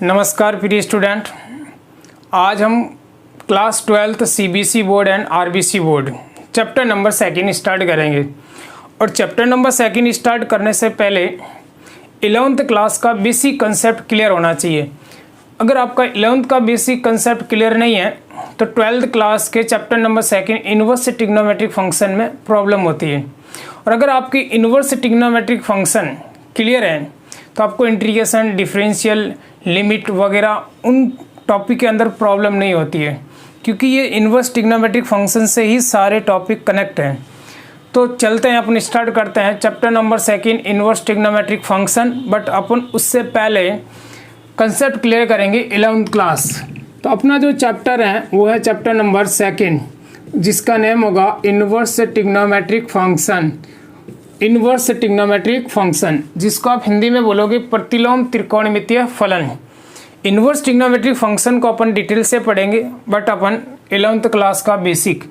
नमस्कार प्रिय स्टूडेंट, आज हम class 12th CBSE board and RBC board chapter number 2 start करेंगे। और चैप्टर नंबर 2 स्टार्ट करने से पहले 11th क्लास का बेसिक कंसेप्ट क्लियर होना चाहिए। अगर आपका 11th का बेसिक कंसेप्ट क्लियर नहीं है तो 12th क्लास के chapter number 2 inverse trigonometric function में प्रॉब्लम होती है। और अगर आपकी इन्वर्स ट्रिग्नोमेट्रिक फंक्शन क्लियर है तो आपको इंटीग्रेशन, डिफरेंशियल, लिमिट वगैरह उन टॉपिक के अंदर प्रॉब्लम नहीं होती है, क्योंकि ये इन्वर्स ट्रिग्नोमेट्रिक फंक्शन से ही सारे टॉपिक कनेक्ट हैं। तो चलते हैं, अपन स्टार्ट करते हैं chapter number 2 inverse trigonometric function. But अपन उससे पहले कंसेप्ट क्लियर करेंगे 11th क्लास। तो अपना जो चैप्टर है वो है चैप्टर नंबर 2 जिसका नेम होगा inverse trigonometric function. Inverse trigonometric function जिसको आप हिंदी में बोलोगे प्रतिलोम त्रिकोणमितीय फलन। इन्वर्स ट्रिग्नोमेट्रिक फंक्शन को अपन डिटेल से पढ़ेंगे, बट अपन 11th क्लास का बेसिक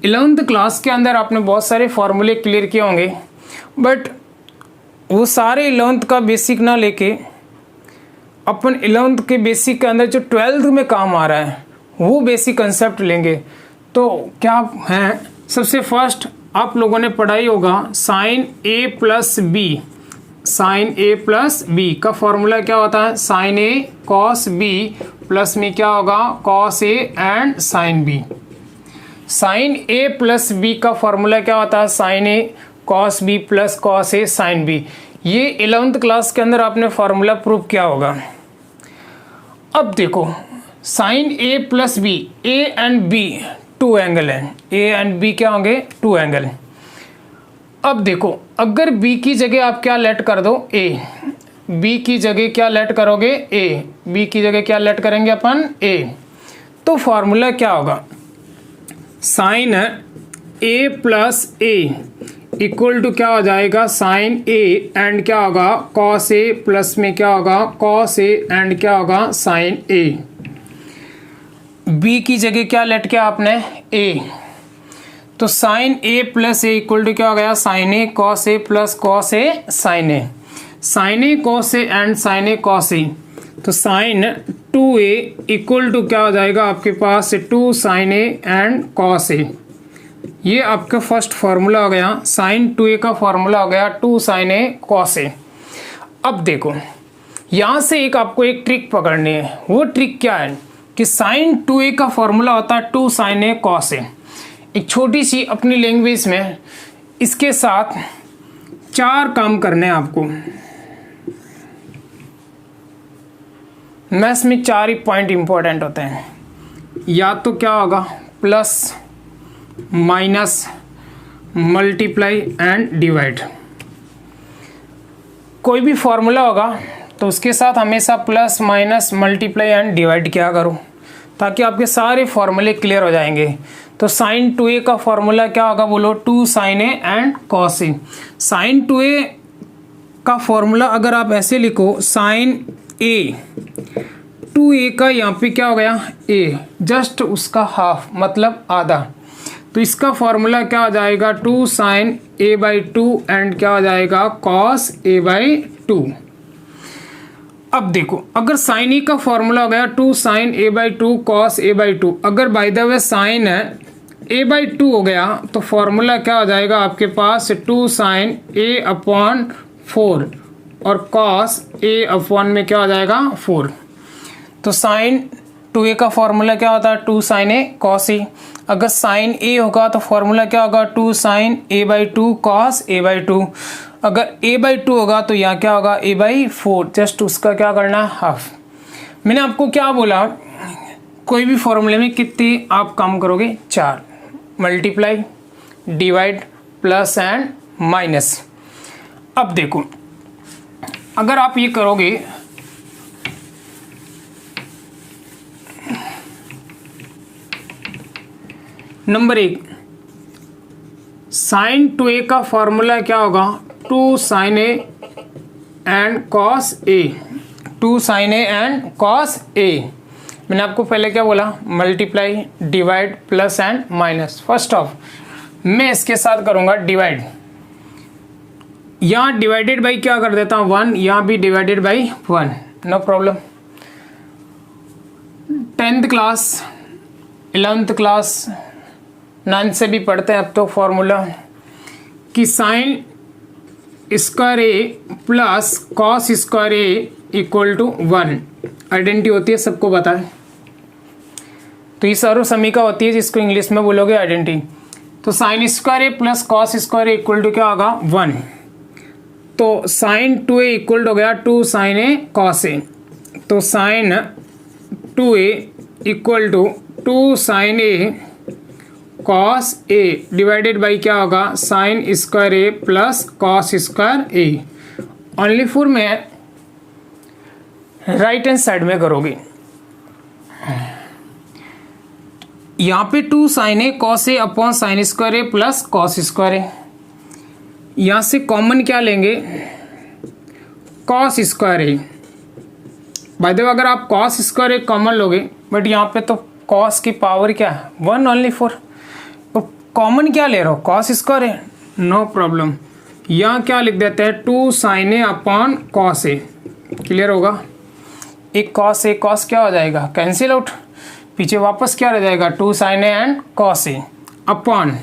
11th क्लास के अंदर आपने बहुत सारे फॉर्मूले क्लियर किए होंगे, बट वो सारे 11th का बेसिक ना लेके अपन 11th के बेसिक के अंदर जो 12th में काम आ रहा है वो बेसिक कंसेप्ट लेंगे। तो क्या है, सबसे फर्स्ट आप लोगों ने पढ़ाई होगा sine A plus B. Sine A plus B का फॉर्मूला क्या होता है? Sine A cos B plus में क्या होगा? Cos A and sine B. Sine A plus B का फॉर्मूला क्या होता है? Sine A cos B plus cos A sine B. ये 11th क्लास के अंदर आपने फॉर्मूला प्रूव किया होगा। अब देखो, sine A plus B, A and B 2 angle है। ए एंड बी क्या होंगे? 2 एंगल। अब देखो, अगर बी की जगह आप क्या लेट कर दो? ए। बी की जगह क्या लेट करोगे? ए। बी की जगह क्या लेट करेंगे अपन? ए। तो फॉर्मूला क्या होगा? Sine A plus A equal to क्या हो जाएगा? साइन ए एंड क्या होगा? कॉस ए प्लस में क्या होगा? कॉस ए एंड क्या होगा? साइन ए। बी की जगह क्या लेट किया आपने? ए। तो sine A plus A equal to क्या हो गया? Sine A cos A plus cos A sine A. Sine A cos A and sine A cos A. तो साइन 2a इक्वल टू क्या हो जाएगा आपके पास? 2 sine A and cos A. ये आपका फर्स्ट फॉर्मूला हो गया। साइन 2a का फॉर्मूला हो गया 2 साइन ए कॉस ए। अब देखो, यहाँ से आपको एक ट्रिक पकड़नी है। वो ट्रिक क्या है कि साइन 2a का फॉर्मूला होता है 2 साइन ए कॉस ए। एक छोटी सी अपनी लैंग्वेज में इसके साथ 4 काम करने हैं आपको। मैथ्स में 4 ही पॉइंट इंपॉर्टेंट होते हैं। या तो क्या होगा? Plus, minus, multiply and divide. कोई भी फॉर्मूला होगा तो उसके साथ हमेशा plus, minus, multiply and divide किया करो, ताकि आपके सारे फॉर्मूले क्लियर हो जाएंगे। तो साइन 2a का फॉर्मूला क्या होगा? बोलो 2 sine A and cos A. Sine 2a का फॉर्मूला अगर आप ऐसे लिखो, साइन ए 2a का यहाँ पे क्या हो गया? a, जस्ट उसका हाफ मतलब आधा। तो इसका फॉर्मूला क्या हो जाएगा? 2 साइन a बाई 2 एंड क्या हो जाएगा? Cos a by 2। अब देखो, अगर साइन ए का फॉर्मूला हो गया 2 sine a by 2 cos a by 2। अगर by the way sine a by 2 हो गया तो फॉर्मूला क्या हो जाएगा आपके पास? 2 साइन a अपॉन 4 और कॉस a अपॉन में क्या हो जाएगा? 4। तो साइन 2a का फॉर्मूला क्या होता है? 2 साइन a कॉस a। अगर साइन a होगा तो फॉर्मूला क्या होगा? 2 sine a by 2 cos a by 2। अगर a बाई 2 होगा तो यहाँ क्या होगा? a बाई 4, जस्ट उसका क्या करना है? हाफ। मैंने आपको क्या बोला? कोई भी फॉर्मूले में कितने आप काम करोगे? 4। Multiply, divide, plus and minus. अब देखो, अगर आप ये करोगे नंबर 1, साइन 2a का फॉर्मूला क्या होगा? 2 sine A and cos A. 2 sine A and cos A. मैंने आपको पहले क्या बोला? Multiply, divide, plus and minus. First of मैं इसके साथ करूंगा डिवाइड। यहाँ डिवाइडेड बाई क्या कर देता हूँ? 1। यहाँ भी divided by 1, no problem. 10th class 11th class 9th से भी पढ़ते हैं अब तो फॉर्मूला कि sine square A plus cos square A equal to 1 identity होती है, सबको पता है। तो ये सर्वसमीका होती है जिसको इंग्लिश में बोलोगे आइडेंटिटी। तो sine square A plus cos square A equal to क्या होगा 1। तो साइन 2a इक्वल हो गया 2 साइन ए कॉस ए। तो sine 2a equal to 2 sine A cos A divided by क्या होगा sine square A plus cos square A. Only for में right hand side में करोगे। यहाँ पे 2 sine A cos A upon sine square A plus cos square A. यहाँ से common क्या लेंगे cos square A. By the way अगर आप कॉस स्क्वायर ए कॉमन लोगे, बट यहाँ पे तो कॉस की पावर क्या है 1 ओनली फॉर, तो कॉमन क्या ले रहे हो कॉस स्क्वायर ए, नो प्रॉब्लम। यहाँ क्या लिख देते हैं 2 sine A upon cos A. Clear होगा। एक कॉस क्या हो जाएगा कैंसिल आउट, पीछे वापस क्या रह जाएगा 2 sine A and cos A upon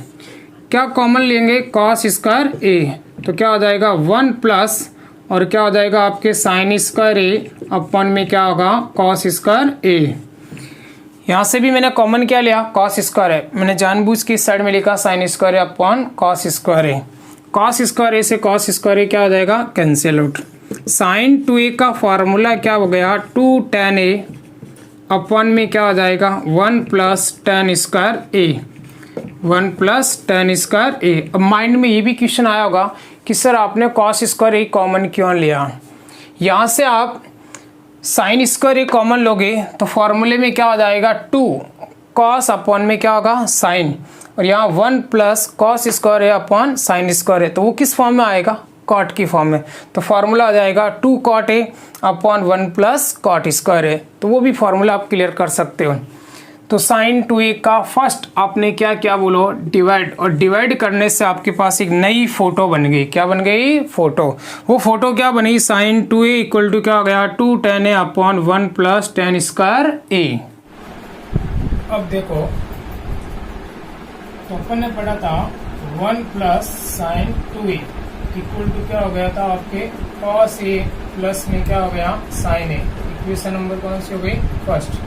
क्या कॉमन लेंगे कॉस स्क्वायर ए। तो क्या हो जाएगा 1 प्लस और क्या हो जाएगा आपके साइन स्क्वायर ए अपॉन में क्या होगा कॉस स्क्वायर ए। यहाँ से भी मैंने कॉमन क्या लिया कॉस स्क्वायर ए, मैंने जानबूझ के इस साइड में लिखा साइन स्क्वायर ए अपॉन कॉस स्क्वायर ए। कॉस स्क्वायर ए से कॉस स्क्वायर ए क्या हो जाएगा कैंसिल आउट। साइन 2a का फॉर्मूला क्या हो गया 2 tan a अपॉन में क्या हो जाएगा 1 plus tan square A, 1 plus tan square A. अब माइंड में ये भी क्वेश्चन आया होगा कि सर आपने कॉस स्क्वायर ए कॉमन क्यों लिया। यहाँ से आप साइन स्क्वायर ए कॉमन लोगे तो फॉर्मूले में क्या हो जाएगा 2 कॉस अपॉन में क्या होगा साइन, और यहाँ 1 plus cos square A upon sine square A. तो वो किस फॉर्म में आएगा कॉट की फॉर्म में। तो फार्मूला आ जाएगा 2 cot A upon 1 plus cot square A. तो वो भी फार्मूला आप क्लियर कर सकते हो। तो साइन 2a का फर्स्ट आपने क्या क्या बोलो डिवाइड, और डिवाइड करने से आपके पास एक नई फोटो बन गई। क्या बन गई फोटो। वो फोटो क्या बनी साइन 2a इक्वल टू क्या हो गया 2 tan a upon 1 plus tan square A. अब देखो तो अपन ने पढ़ा था 1 plus sine 2a equal to क्या हो गया था आपके कॉस ए प्लस में क्या हो गया साइन ए। इक्वेशन नंबर कौन सी हो गई फर्स्ट।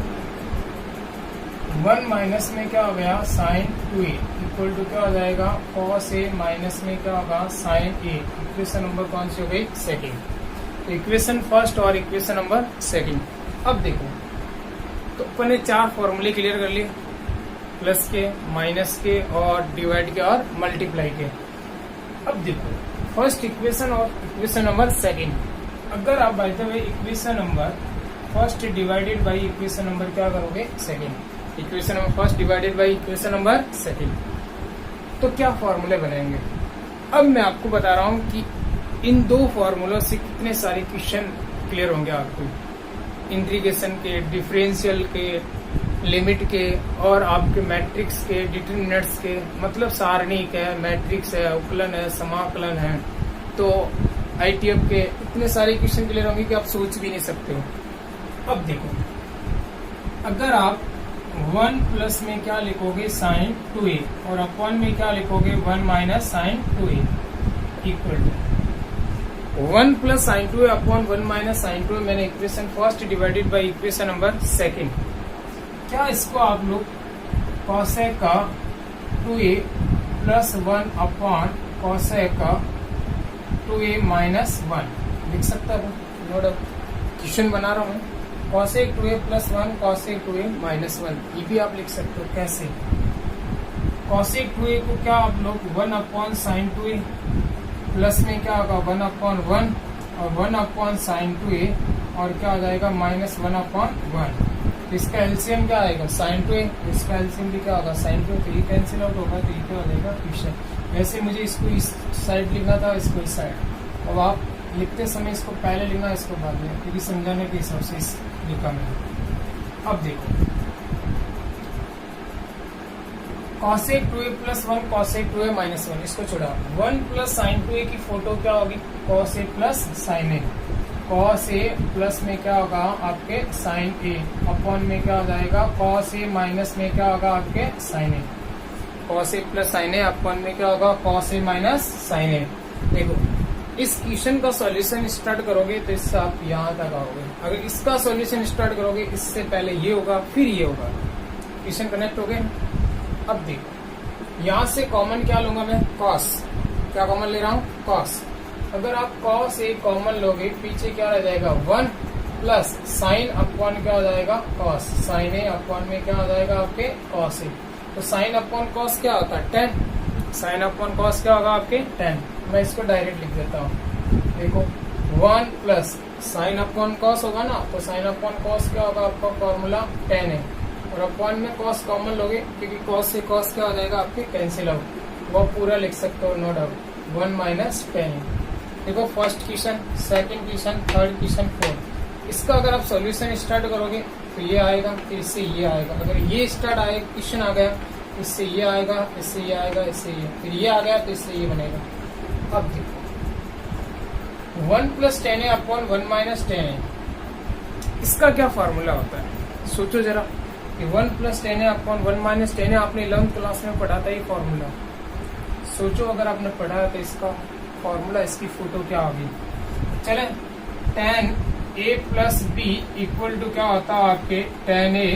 1 माइनस में क्या हो गया साइन 2a इक्वल टू क्या हो जाएगा कॉस ए माइनस में क्या होगा साइन ए। इक्वेशन नंबर कौन सी हो गई सेकंड। इक्वेशन फर्स्ट और इक्वेशन नंबर सेकंड। अब देखो तो अपन ने 4 फॉर्मूले क्लियर कर लिए, प्लस के माइनस के और डिवाइड के और मल्टीप्लाई के। अब देखो फर्स्ट इक्वेशन और इक्वेशन नंबर सेकंड। अगर आप bye the way equation number first divided by equation number क्या करोगे second, equation number first divided by equation number second, तो क्या फॉर्मूले बनेंगे। अब मैं आपको बता रहा हूं कि इन 2 फॉर्मूलों से कितने सारे क्वेश्चन क्लियर होंगे आपको, इंटीग्रेशन के, डिफरेंशियल के, लिमिट के और आपके मैट्रिक्स के, डिटरमिनेंट्स के, मतलब सारणिक है, मैट्रिक्स है, उकलन है, समाकलन है, तो आईटीएफ के इतने सारे क्वेश्चन क्लियर होंगे कि आप सोच भी नहीं सकते हो। अब देखो अगर आप 1 प्लस में क्या लिखोगे साइन 2a और अपॉन में क्या लिखोगे 1 minus sine 2a equal to 1 plus sine 2a upon 1 minus sine 2a। मैंने equation first divided by equation number second. क्या इसको आप लोग कॉसेक का 2a प्लस 1 अपॉन कॉसेक का 2a माइनस 1 लिख सकता हूँ। नोट क्वेश्चन बना रहा हूँ cosec 2a plus 1 cosec 2a minus 1, ये भी आप लिख सकते हो। कैसे कॉसेक 2a को क्या आप लोग 1 अपॉन साइन 2a प्लस में क्या होगा 1 अपॉन 1 और 1 अपॉन साइन 2a और क्या हो जाएगा माइनस 1 अपॉन 1। इसका एलसीएम क्या आएगा साइन 2a, इसका एलसीएम भी क्या होगा साइन 2a। तो ये कैंसिल आउट होगा तो ये क्या हो जाएगा क्वेश्चन। वैसे मुझे इसको इस साइड लिखना था, इसको इस साइड। अब आप लिखते समय इसको पहले लिखना, इसको बाद में, क्योंकि समझाने के हिसाब से इस लिखा मैंने। अब देखो cosec 2a plus 1 cosec 2a minus 1, इसको छोड़ा 1 प्लस साइन 2a की फोटो क्या होगी cos A plus sign A. Cos A plus में क्या होगा आपके साइन ए अपॉन में क्या हो जाएगा कॉस ए माइनस में क्या होगा आपके sign A. Cos A plus sign A upon में क्या होगा कॉस ए माइनस साइन ए। देखो इस क्वेश्चन का सॉल्यूशन स्टार्ट करोगे तो इससे आप यहाँ तक आओगे। अगर इसका सॉल्यूशन स्टार्ट करोगे इससे पहले ये होगा फिर ये होगा। क्वेश्चन कनेक्ट हो गए। अब देखो यहाँ से कॉमन क्या लूंगा मैं कॉस, क्या कॉमन ले रहा हूँ कॉस। अगर आप कॉस ए कॉमन लोगे पीछे क्या रह जाएगा 1 प्लस साइन अपॉन क्या हो जाएगा कॉस, साइन ए अपॉन में क्या हो जाएगा आपके कॉस ए। तो साइन अपॉन कॉस क्या होता है 10, साइन अपॉन कॉस क्या होगा आपके 10। मैं इसको डायरेक्ट लिख देता हूँ। देखो 1 प्लस साइन अपॉन कॉस होगा ना, तो साइन अपॉन कॉस क्या होगा आपका फॉर्मूला 10 है और अपॉन में कॉस कॉमन लोगे क्योंकि कॉस से कॉस क्या हो जाएगा आपके कैंसिल आउट, वो पूरा लिख सकते हो नो डाउट 1 माइनस 10। देखो first question, second question, third question, fourth. इसका अगर आप सॉल्यूशन स्टार्ट करोगे तो ये आएगा, फिर इससे ये आएगा। अगर ये स्टार्ट आए क्वेश्चन आ गया इससे ये आएगा, इससे ये आएगा, इससे ये, फिर ये आ गया तो इससे ये बनेगा। अब देखो 1 प्लस 10 है अपॉन 1 माइनस 10 है, इसका क्या फॉर्मूला होता है सोचो जरा। 1 प्लस 10 है अपॉन 1 माइनस 10 है, आपने 11th क्लास में पढ़ा था ये फॉर्मूला। सोचो अगर आपने पढ़ा है तो इसका फॉर्मूला, इसकी फोटो क्या होगी। चले 10 a plus B equal to क्या होता है आपके 10 a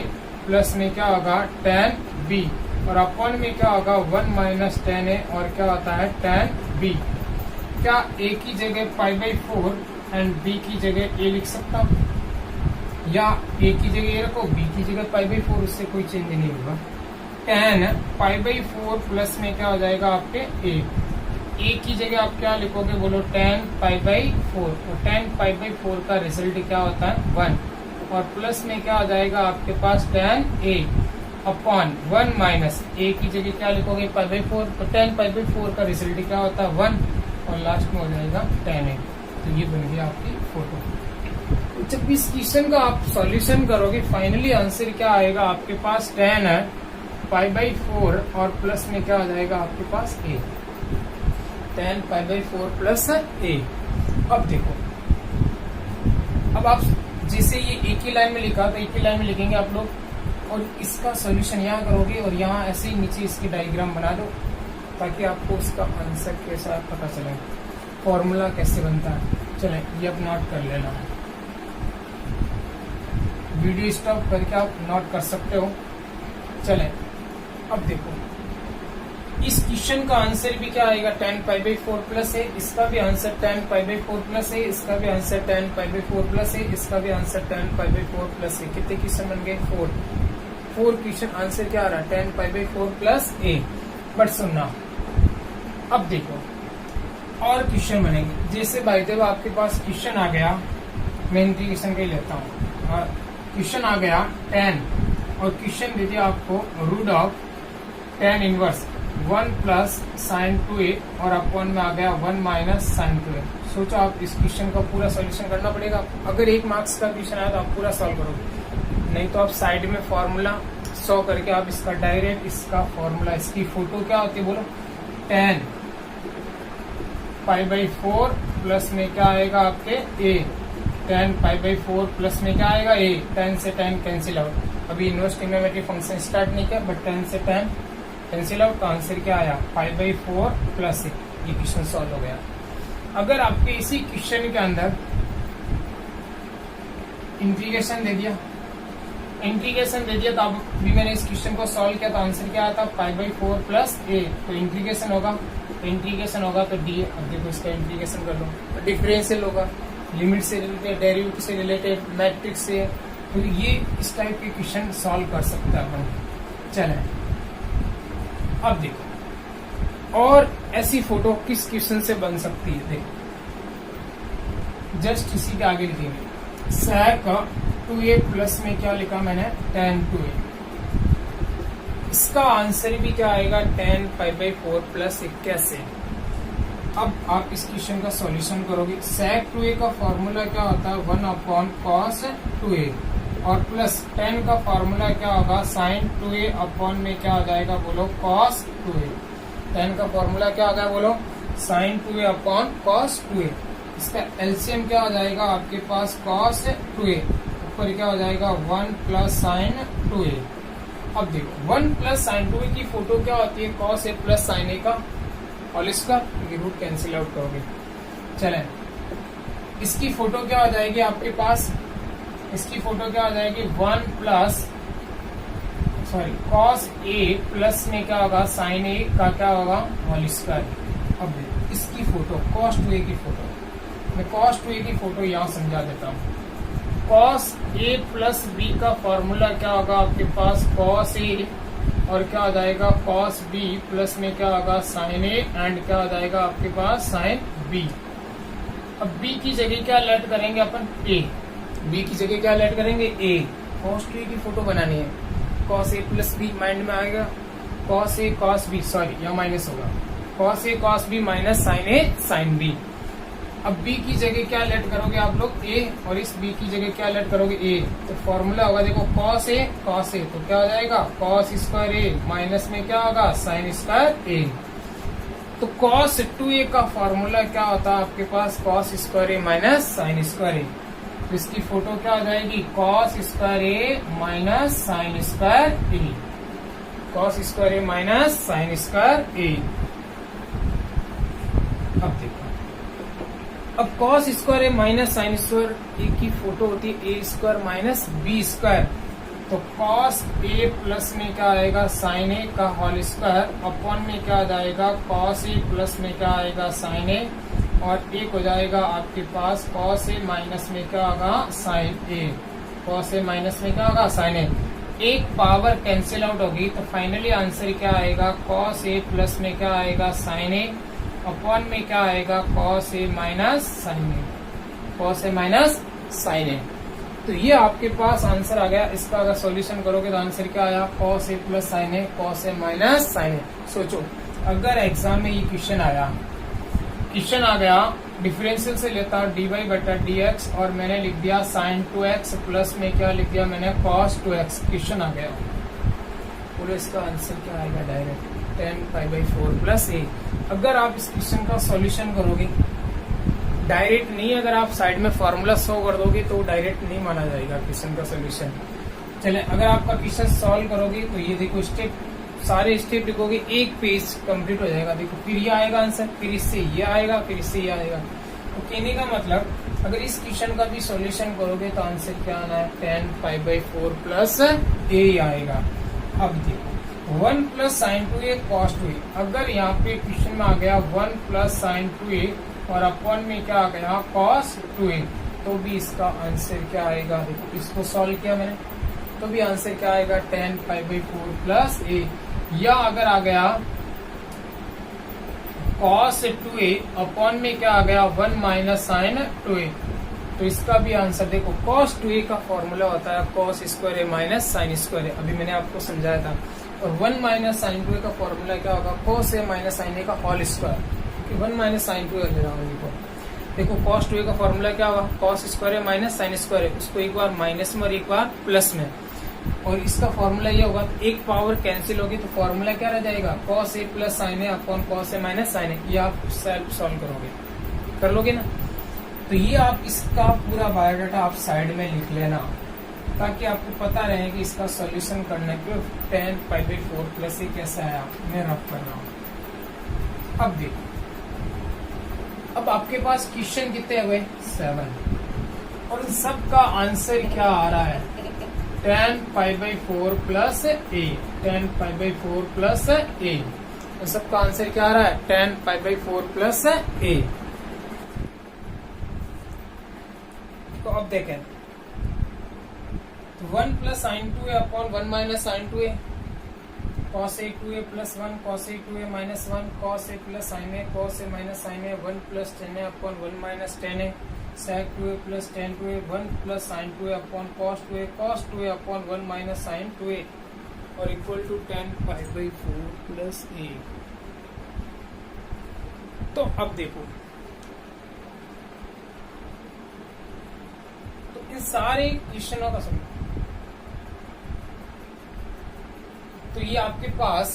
प्लस में क्या होगा 10 b और अपॉन में क्या होगा 1 माइनस 10 a और क्या होता है 10 b। क्या a की जगह π/4 एंड b की जगह a लिख सकता हूँ, या a की जगह ये रखो b की जगह π/4, उससे कोई चेंज नहीं होगा। 10 π/4 प्लस में क्या हो जाएगा आपके a की जगह आप क्या लिखोगे बोलो 10 π/4, तो 10 π/4 का रिजल्ट क्या होता है 1 और प्लस में क्या हो जाएगा आपके पास 10a अपॉन 1 माइनस a की जगह क्या लिखोगे π/4, तो 10 π/4 का रिजल्ट क्या होता है 1 और लास्ट में हो जाएगा 10a। तो ये बन गया आपकी फोटो। जब इस क्वेश्चन का आप सॉल्यूशन करोगे फाइनली आंसर क्या आएगा आपके पास 10 है π/4 और प्लस में क्या हो जाएगा आपके पास a, 10 π/4 प्लस a। अब देखो अब आप जैसे ये एक ही लाइन में लिखा तो एक ही लाइन में लिखेंगे आप लोग और इसका सॉल्यूशन यहाँ करोगे और यहाँ ऐसे ही नीचे इसकी डायग्राम बना दो ताकि आपको उसका आंसर कैसा पता चले, फॉर्मूला कैसे बनता है। चले ये अब नोट कर लेना, वीडियो स्टॉप करके आप नोट कर सकते हो। चले अब देखो इस क्वेश्चन का आंसर भी क्या आएगा 10 π/4 प्लस है, इसका भी आंसर 10 π/4 प्लस है, इसका भी आंसर 10 π/4 प्लस है, इसका भी आंसर 10 π/4 प्लस है। कितने क्वेश्चन बन गए 4 क्वेश्चन। आंसर क्या आ रहा है 10 π/4 प्लस a। बट सुनना अब देखो और क्वेश्चन बनेंगे। जैसे भाई जब आपके पास क्वेश्चन आ गया, मैं इंटीग्रेशन का ही लेता हूँ, क्वेश्चन आ गया 10 और क्वेश्चन दे दिया आपको root of 10 inverse 1 plus sine 2a और अपॉन में आ गया 1 माइनस साइन 2a। सोचो आप इस क्वेश्चन का पूरा सॉल्यूशन करना पड़ेगा। अगर 1 मार्क्स का क्वेश्चन आया तो आप पूरा सॉल्व करोगे, नहीं तो आप साइड में फॉर्मूला 100 करके आप इसका डायरेक्ट इसका फॉर्मूला, इसकी फोटो क्या होती है बोलो 10 π/4 प्लस में क्या आएगा आपके a, 10 π/4 प्लस में क्या आएगा a, 10 से 10 कैंसिल आउट। अभी इनवर्स ट्रिग्नोमेट्री फंक्शन स्टार्ट नहीं किया बट 10 से 10 कैंसिल आउट का आंसर क्या आया π/4 प्लस a। ये क्वेश्चन सॉल्व हो गया। अगर आपके इसी क्वेश्चन के अंदर इंटीग्रेशन दे दिया तो अब भी मैंने इस क्वेश्चन को सॉल्व किया तो आंसर क्या आता π/4 प्लस a। तो इंटीग्रेशन होगा तो d। अब देखो इसका इंटीग्रेशन कर लो तो डिफरेंशियल होगा, लिमिट से रिलेटेड, डेरिवेटिव से रिलेटेड, मैट्रिक्स से। तो ये इस टाइप के क्वेश्चन सॉल्व कर सकता है अपन। चले अब देखो और ऐसी फोटो किस क्वेश्चन से बन सकती है। देखो जस्ट इसी के आगे लिखेंगे sec 2a प्लस में क्या लिखा मैंने tan 2a। इसका आंसर भी क्या आएगा 10 π/4 प्लस 81। अब आप इस क्वेश्चन का सॉल्यूशन करोगे। sec 2a का फॉर्मूला क्या होता है 1 अपॉन cos 2a और प्लस 10 का फॉर्मूला क्या होगा sin 2a अपॉन में क्या हो जाएगा बोलो cos 2a। 10 का फॉर्मूला क्या होगा बोलो sin 2a upon cos 2a। इसका एलसीएम क्या हो जाएगा आपके पास cos 2a, ऊपर क्या हो जाएगा 1 प्लस साइन 2a। अब देखो 1 प्लस साइन 2a की फोटो क्या होती है cos a plus sine a का whole square, root cancel out करोगे। चले इसकी फोटो क्या हो जाएगी आपके पास, इसकी फोटो क्या हो जाएगी 1 प्लस cos a प्लस में क्या होगा साइन a का क्या होगा होल स्क्वायर। अब देखो इसकी फोटो cos 2a की फोटो, मैं cos 2a की फोटो यहाँ समझा देता हूँ। cos a प्लस b का फॉर्मूला क्या होगा आपके पास cos a, और क्या हो जाएगा cos b प्लस में क्या होगा साइन a, एंड क्या हो जाएगा आपके पास साइन b। अब b की जगह क्या लेट करेंगे अपन a, b की जगह क्या लेट करेंगे a। cos 2a की फोटो बनानी है, cos a plus b mind में आएगा, cos a cos b, sorry यहाँ माइनस होगा, cos a cos b minus sine a sine b। अब b की जगह क्या लेट करोगे आप लोग a, और इस b की जगह क्या लेट करोगे a, तो फॉर्मूला होगा देखो cos a तो क्या हो जाएगा cos स्क्वायर a माइनस में क्या होगा साइन स्क्वायर a। तो cos 2a का फॉर्मूला क्या होता है आपके पास cos square a minus sine square a। तो इसकी फोटो क्या हो जाएगी cos square a minus sine square a, cos square a minus sine square a। अब देखो, अब cos square a minus sine square a की फोटो होती है a square minus b square. तो cos a प्लस में क्या आएगा साइन a का होल स्क्वायर, अपॉन में क्या आ जाएगा cos a प्लस में क्या आएगा साइन a, और एक हो जाएगा आपके पास cos a माइनस में क्या होगा sine a, cos a minus में क्या होगा साइन a। एक पावर कैंसिल आउट होगी तो फाइनली आंसर क्या आएगा cos a प्लस में क्या आएगा साइन a, अपॉन में क्या आएगा cos a minus sine a, cos a minus sine a। तो ये आपके पास आंसर आ गया। इसका अगर सॉल्यूशन करोगे तो आंसर क्या आया cos a plus sine a, cos a minus sine a। सोचो अगर एग्जाम में ये क्वेश्चन आ गया डिफरेंशियल से लेता dy बटा dx, और मैंने लिख दिया sin 2x प्लस में क्या लिख दिया मैंने cos 2x, क्वेश्चन आ गया पूरे, इसका आंसर क्या आएगा डायरेक्ट tan π/4 प्लस a। अगर आप इस क्वेश्चन का सॉल्यूशन करोगे डायरेक्ट नहीं, अगर आप साइड में फॉर्मूला शो कर दोगे तो डायरेक्ट नहीं माना जाएगा क्वेश्चन का सॉल्यूशन। चले अगर आपका क्वेश्चन सॉल्व करोगे तो ये देखो स्टेप, सारे स्टेप लिखोगे एक पेज कंप्लीट हो जाएगा। देखो फिर ये आएगा आंसर, फिर इससे ये आएगा, फिर इससे ये आएगा। तो कहने का मतलब अगर इस क्वेश्चन का भी सॉल्यूशन करोगे तो आंसर क्या आना है tan π/4 प्लस a आएगा। अब देखो 1 plus sine 2a cos 2a, अगर यहाँ पे क्वेश्चन में आ गया 1 प्लस साइन 2a और अपॉन में क्या आ गया cos 2a, तो भी इसका आंसर क्या आएगा। देखो इसको सॉल्व किया मैंने तो भी आंसर क्या आएगा tan π/4 प्लस a। या अगर आ गया cos 2a अपॉन में क्या आ गया 1 माइनस साइन 2a, तो इसका भी आंसर देखो cos 2a का फॉर्मूला होता है cos square a minus sine square a, अभी मैंने आपको समझाया था। और 1 माइनस साइन 2a का फॉर्मूला क्या होगा cos a minus sine a का whole square. 1 minus sine 2a ले रहा हूँ, देखो cos 2a का फॉर्मूला क्या होगा cos square a minus sine square a, उसको एक बार माइनस में और एक बार प्लस में, और इसका फॉर्मूला ये होगा एक पावर कैंसिल होगी तो फॉर्मूला क्या रह जाएगा cos a plus sine a upon cos a minus sine a। ये आप सेल्फ सॉल्व करोगे, कर लोगे ना। तो ये आप इसका पूरा बायोडाटा आप साइड में लिख लेना ताकि आपको पता रहे कि इसका सॉल्यूशन करने के tan π/4 प्लस a कैसा आया, मैं रफ कर रहा हूँ। अब देखो, अब आपके पास क्वेश्चन कितने हुए 7, और इन सब का आंसर क्या आ रहा है tan π/4 plus a, tan π/4 plus a। तो सबका आंसर क्या आ रहा है tan π/4 प्लस a। तो अब देखें तो 1 plus sine 2a upon 1 minus sine 2a, cos a 2a plus 1 cos a 2a minus 1 cos a plus sine a cos a minus sine a 1 plus tan a upon 1 minus tan a sec 2a plus tan 2a 1 plus sine 2a upon cos 2a upon 1 minus sine 2a, और equal to tan π/4 plus a। तो अब देखो, तो इन सारे क्वेश्चनों का solution, तो ये आपके पास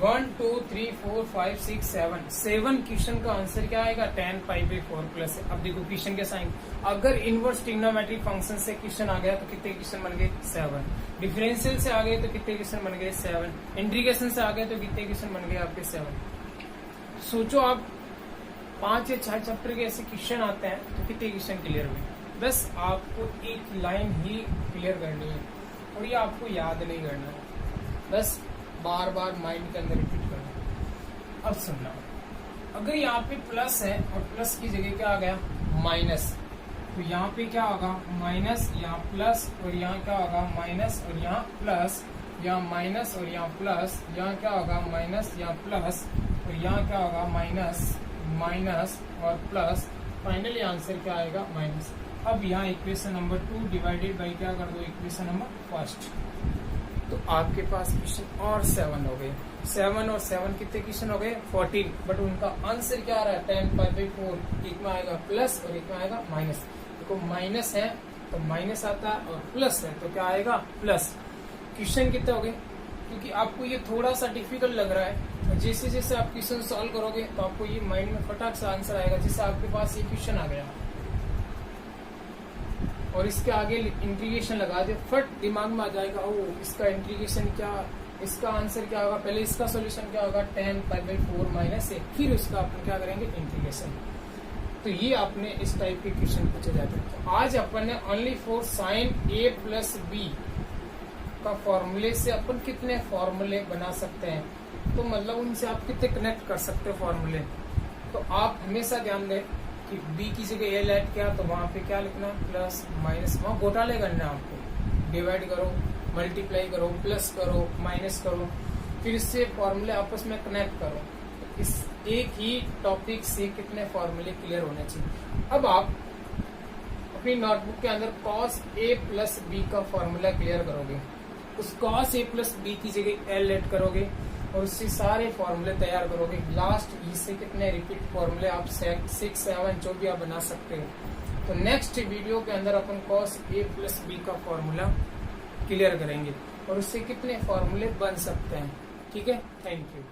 1 2 3 4 5 6 7 क्वेश्चन का आंसर क्या आएगा, tan पाई बाई 4 प्लस है। अब देखो क्वेश्चन के साइन, अगर इनवर्स ट्रिग्नोमेट्रिक फंक्शन से क्वेश्चन आ गया तो कितने क्वेश्चन बन गए, 7। डिफरेंशियल से आ गए तो कितने क्वेश्चन बन गए, 7। इंटीग्रेशन से आ गए तो कितने क्वेश्चन बन गए आपके, 7। सोचो आप 5 या 6 चैप्टर के ऐसे क्वेश्चन आते हैं तो कितने क्वेश्चन क्लियर हुए। बस आपको एक लाइन ही क्लियर करनी है और ये आपको याद नहीं करना है, बस बार बार माइंड के अंदर रिपीट करना। अब सुनना, अगर यहाँ पे प्लस है और प्लस की जगह क्या आ गया, माइनस, तो यहाँ पे क्या होगा, माइनस, यहाँ प्लस और यहाँ क्या होगा, माइनस और यहाँ प्लस, यहाँ माइनस और यहाँ प्लस, यहाँ क्या होगा, माइनस, यहाँ प्लस और यहाँ क्या होगा, माइनस, माइनस और प्लस, फाइनली आंसर क्या आएगा, माइनस। अब यहाँ इक्वेशन नंबर 2 डिवाइडेड बाई क्या कर दो, इक्वेशन नंबर 1, तो आपके पास क्वेश्चन और 7 हो गए। 7 और 7 कितने क्वेश्चन हो गए, 14, बट उनका आंसर क्या आ रहा है, tan पाई बाई 4। एक में आएगा प्लस और एक में आएगा माइनस। देखो माइनस है तो माइनस आता है और प्लस है तो क्या आएगा, प्लस। क्वेश्चन कितने हो गए, क्योंकि आपको ये थोड़ा सा डिफिकल्ट लग रहा है, जैसे जैसे आप क्वेश्चन सॉल्व करोगे तो आपको ये माइंड में फटाक से आंसर आएगा। जैसे आपके पास ये क्वेश्चन आ गया और इसके आगे इंटीग्रेशन लगा दे, फट दिमाग में आ जाएगा, ओ इसका इंटीग्रेशन क्या, इसका आंसर क्या होगा, पहले इसका सॉल्यूशन क्या होगा, tan पाई बाई 4 माइनस है, फिर उसका अपन क्या करेंगे, इंटीग्रेशन। तो ये आपने इस टाइप के क्वेश्चन पूछे जाते हैं। तो आज अपन ने only for sine a plus B का फॉर्मूले से अपन कितने फॉर्मूले बना सकते हैं, तो मतलब उनसे आप कितने कनेक्ट कर सकते हो फॉर्मूले। तो आप हमेशा ध्यान दें कि b की जगह a ऐड किया तो वहां पे क्या लिखना, प्लस माइनस, वहां घोटाले करना है आपको, डिवाइड करो, मल्टीप्लाई करो, प्लस करो, माइनस करो, फिर इससे फॉर्मूले आपस में कनेक्ट करो। इस एक ही टॉपिक से कितने फॉर्मूले क्लियर होने चाहिए। अब आप अपनी नोटबुक के अंदर cos a प्लस बी का फॉर्मूला क्लियर करोगे, उस cos a प्लस बी की जगह l ऐड करोगे और उससे सारे फॉर्मूले तैयार करोगे। लास्ट इससे कितने रिपीट फॉर्मूले आप 6 7 जो भी आप बना सकते हो। तो नेक्स्ट वीडियो के अंदर अपन cos a प्लस बी का फॉर्मूला क्लियर करेंगे और उससे कितने फॉर्मूले बन सकते हैं। ठीक है, थैंक यू।